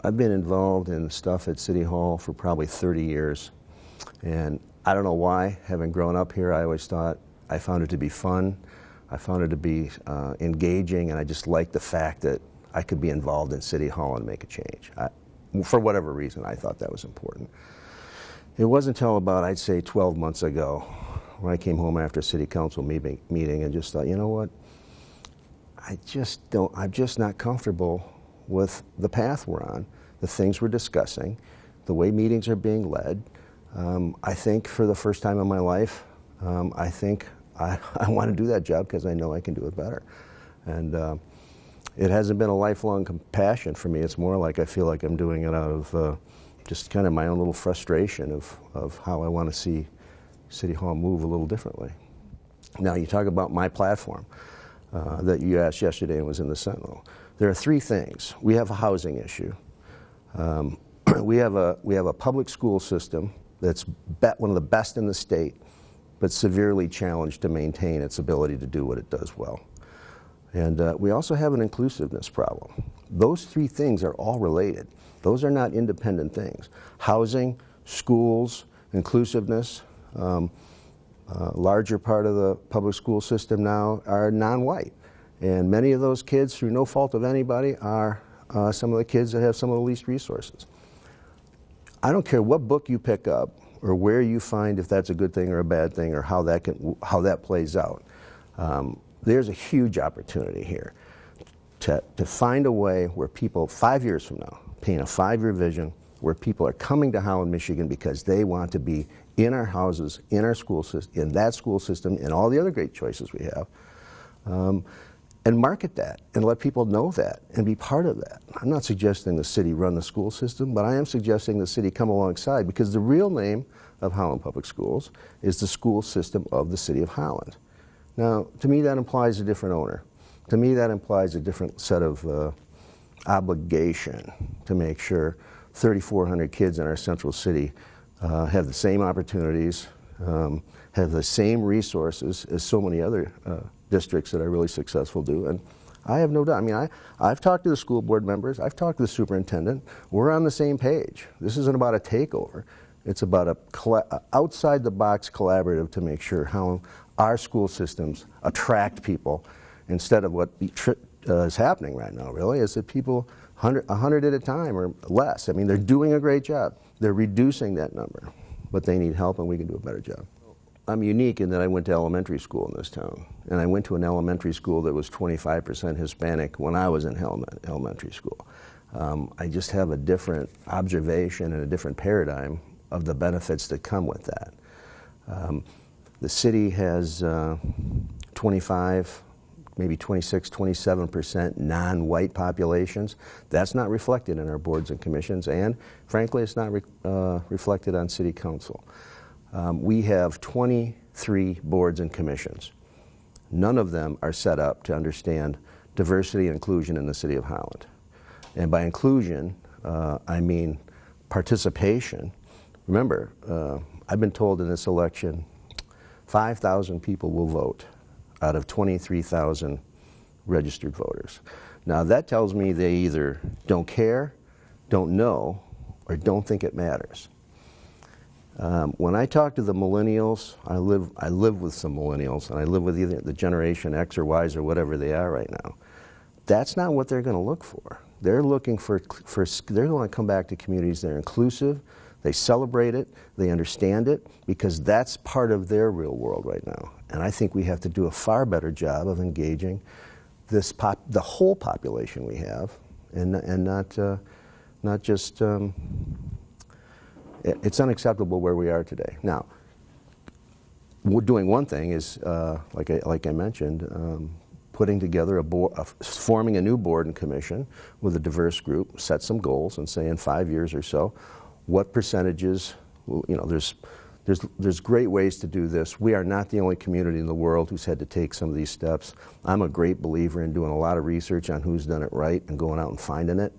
I've been involved in stuff at City Hall for probably 30 years. And I don't know why, having grown up here, I found it to be fun. I found it to be engaging, and I just liked the fact that I could be involved in City Hall and make a change. For whatever reason, I thought that was important. It wasn't until about, I'd say, 12 months ago, when I came home after a city council meeting and just thought, you know what, I'm just not comfortable with the path we're on, the things we're discussing, the way meetings are being led. I think for the first time in my life, I think I want to do that job because I know I can do it better. And it hasn't been a lifelong passion for me. It's more like I feel like I'm doing it out of just kind of my own little frustration of how I want to see City Hall move a little differently. Now, you talk about my platform that you asked yesterday and was in the Sentinel. There are three things. We have a housing issue. We have a public school system that's one of the best in the state, but severely challenged to maintain its ability to do what it does well. And we also have an inclusiveness problem. Those three things are all related. Those are not independent things. Housing, schools, inclusiveness, larger part of the public school system now are non-white. And many of those kids, through no fault of anybody, are some of the kids that have some of the least resources. I don't care what book you pick up or where you find if that's a good thing or a bad thing or how that plays out. There's a huge opportunity here to find a way where people, 5 years from now, paint a 5-year vision where people are coming to Holland, Michigan because they want to be in our houses, in our school system, in that school system, and all the other great choices we have, and market that and let people know that and be part of that. I'm not suggesting the city run the school system, but I am suggesting the city come alongside, because the real name of Holland Public Schools is the school system of the City of Holland. Now, to me, that implies a different owner. To me, that implies a different set of obligation to make sure 3,400 kids in our central city have the same opportunities, have the same resources as so many other districts that are really successful do. And I have no doubt. I mean, I've talked to the school board members. I've talked to the superintendent. We're on the same page. This isn't about a takeover. It's about a outside-the-box collaborative to make sure how our school systems attract people, instead of what is happening right now, really, is that people 100 at a time or less. I mean, they're doing a great job. They're reducing that number, but they need help, and we can do a better job. I'm unique in that I went to elementary school in this town, and I went to an elementary school that was 25% Hispanic when I was in elementary school. I just have a different observation and a different paradigm of the benefits that come with that. The city has 25, maybe 26, 27% non-white populations. That's not reflected in our boards and commissions, and frankly, it's not reflected on city council. We have 23 boards and commissions. None of them are set up to understand diversity and inclusion in the City of Holland. And by inclusion, I mean participation. Remember, I've been told in this election 5,000 people will vote out of 23,000 registered voters. Now that tells me they either don't care, don't know, or don't think it matters. When I talk to the millennials, I live with some millennials, and I live with either the Generation X or Ys or whatever they are right now. That's not what they're going to look for. They're looking they're going to come back to communities that are inclusive, they celebrate it, they understand it, because that's part of their real world right now. And I think we have to do a far better job of engaging the whole population we have, and not just. It's unacceptable where we are today. Now, we're doing one thing is, like I mentioned, putting together forming a new board and commission with a diverse group, set some goals, and say in 5 years or so, what percentages, you know, there's great ways to do this. We are not the only community in the world who's had to take some of these steps. I'm a great believer in doing a lot of research on who's done it right and going out and finding it.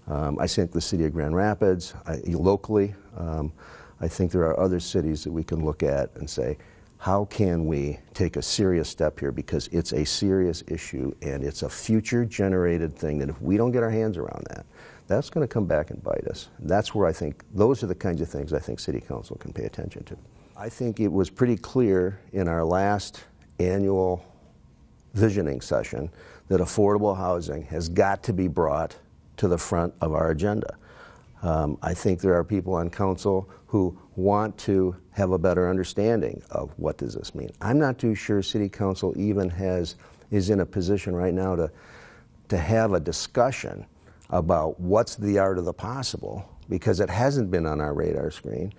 I think the city of Grand Rapids, locally, I think there are other cities that we can look at and say, how can we take a serious step here, because it's a serious issue and it's a future generated thing that if we don't get our hands around that, that's going to come back and bite us. And that's where I think those are the kinds of things I think City Council can pay attention to. I think it was pretty clear in our last annual visioning session that affordable housing has got to be brought to the front of our agenda. I think there are people on council who want to have a better understanding of what does this mean. I'm not too sure City Council even is in a position right now to have a discussion about what's the art of the possible, because it hasn't been on our radar screen.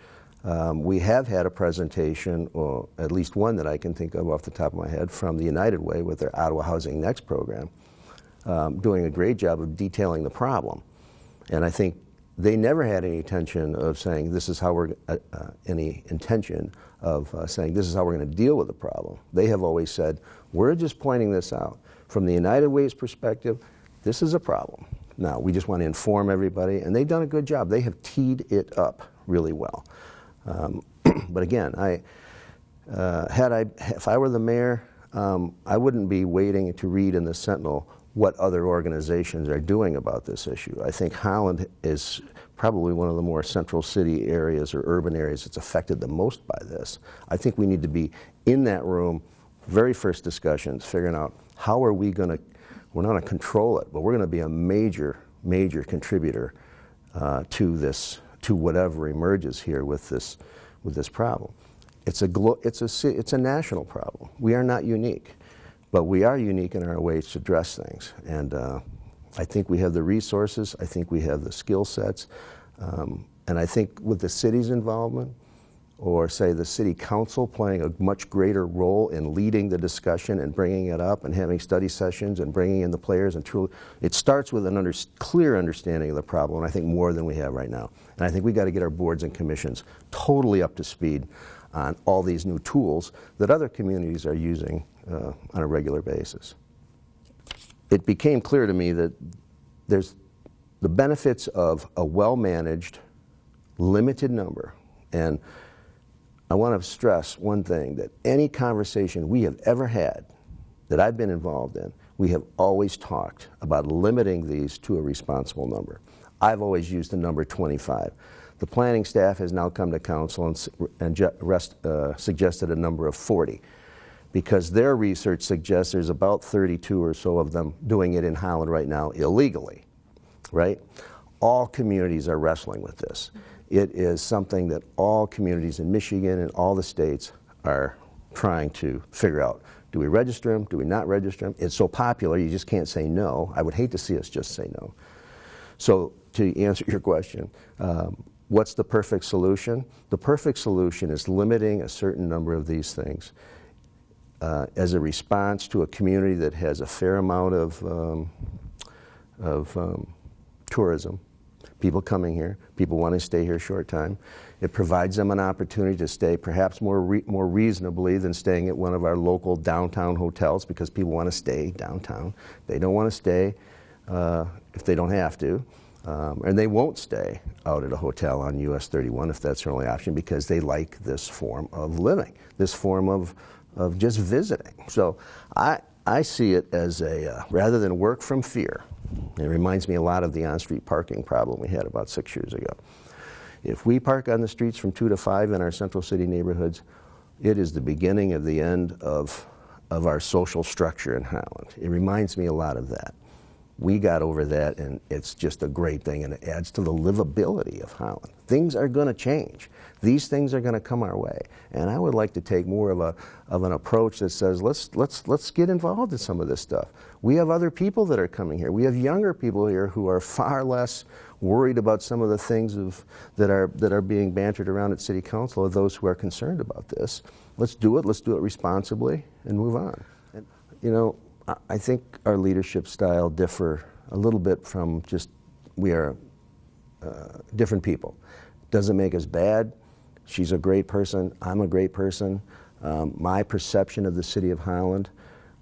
We have had a presentation, or at least one that I can think of off the top of my head, from the United Way with their Ottawa Housing Next program, doing a great job of detailing the problem. And I think they never had any intention of saying this is how we're, saying this is how we're going to deal with the problem. They have always said, we're just pointing this out. From the United Way's perspective, this is a problem. Now, we just want to inform everybody, and they've done a good job. They have teed it up really well. But again, if I were the mayor, I wouldn't be waiting to read in the Sentinel what other organizations are doing about this issue. I think Holland is probably one of the more central city areas or urban areas that's affected the most by this. I think we need to be in that room, very first discussions, figuring out how are we going to, we're not going to control it, but we're going to be a major, major contributor to this, to whatever emerges here with this problem. It's a national problem. We are not unique. But we are unique in our ways to address things. And I think we have the resources, I think we have the skill sets, and I think with the city's involvement, or say the city council playing a much greater role in leading the discussion and bringing it up and having study sessions and bringing in the players, and truly, it starts with a clear understanding of the problem, I think more than we have right now. And I think we got to get our boards and commissions totally up to speed on all these new tools that other communities are using on a regular basis. It became clear to me that there's the benefits of a well-managed, limited number. And I want to stress one thing, that any conversation we have ever had that I've been involved in, we have always talked about limiting these to a responsible number. I've always used the number 25. The planning staff has now come to council and suggested a number of 40, because their research suggests there's about 32 or so of them doing it in Holland right now illegally, right? All communities are wrestling with this. It is something that all communities in Michigan and all the states are trying to figure out. Do we register them? Do we not register them? It's so popular, you just can't say no. I would hate to see us just say no. So to answer your question, what's the perfect solution? The perfect solution is limiting a certain number of these things as a response to a community that has a fair amount of tourism, people coming here, people want to stay here a short time. It provides them an opportunity to stay perhaps more reasonably than staying at one of our local downtown hotels, because people want to stay downtown. They don't want to stay if they don't have to. And they won't stay out at a hotel on US 31 if that's their only option, because they like this form of living, this form of just visiting. So I see it as a, rather than work from fear, it reminds me a lot of the on-street parking problem we had about 6 years ago. If we park on the streets from 2 to 5 in our central city neighborhoods, it is the beginning of the end of our social structure in Holland. It reminds me a lot of that. We got over that, and it's just a great thing, and it adds to the livability of Holland. Things are going to change. These things are going to come our way, and I would like to take more of an approach that says let's get involved in some of this stuff. We have other people that are coming here. We have younger people here who are far less worried about some of the things that are being bantered around at City Council, of those who are concerned about this. Let's do it responsibly, and move on. And, you know, I think our leadership style differ a little bit from just, we are different people. Doesn't make us bad. She's a great person. I'm a great person. My perception of the city of Holland,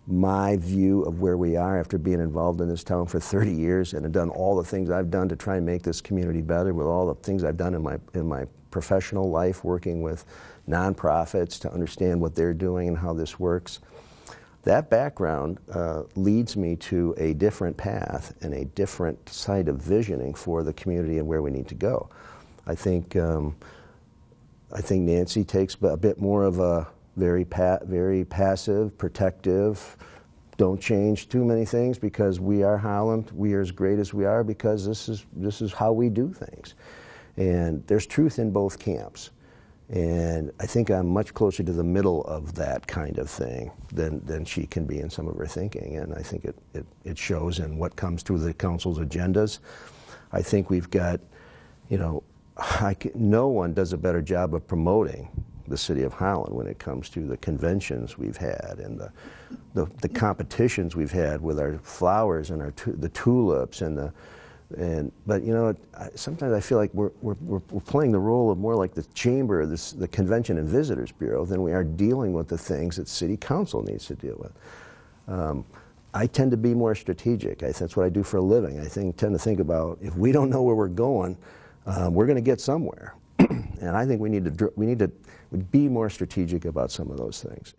my view of where we are after being involved in this town for 30 years and have done all the things I've done to try and make this community better, with all the things I've done in my professional life, working with nonprofits to understand what they're doing and how this works. that background leads me to a different path and a different side of visioning for the community and where we need to go. I think Nancy takes a bit more of a very passive, protective, don't change too many things because we are Holland, we are as great as we are because this is how we do things. And there's truth in both camps. And I think I'm much closer to the middle of that kind of thing than she can be in some of her thinking. And I think it shows in what comes through the council's agendas. I think we've got, you know, no one does a better job of promoting the city of Holland when it comes to the conventions we've had and the competitions we've had with our flowers and the tulips but you know, sometimes I feel like we're playing the role of more like the chamber, the Convention and Visitors Bureau, than we are dealing with the things that City Council needs to deal with. I tend to be more strategic. That's what I do for a living. I tend to think about, if we don't know where we're going, we're going to get somewhere. And I think we need to be more strategic about some of those things.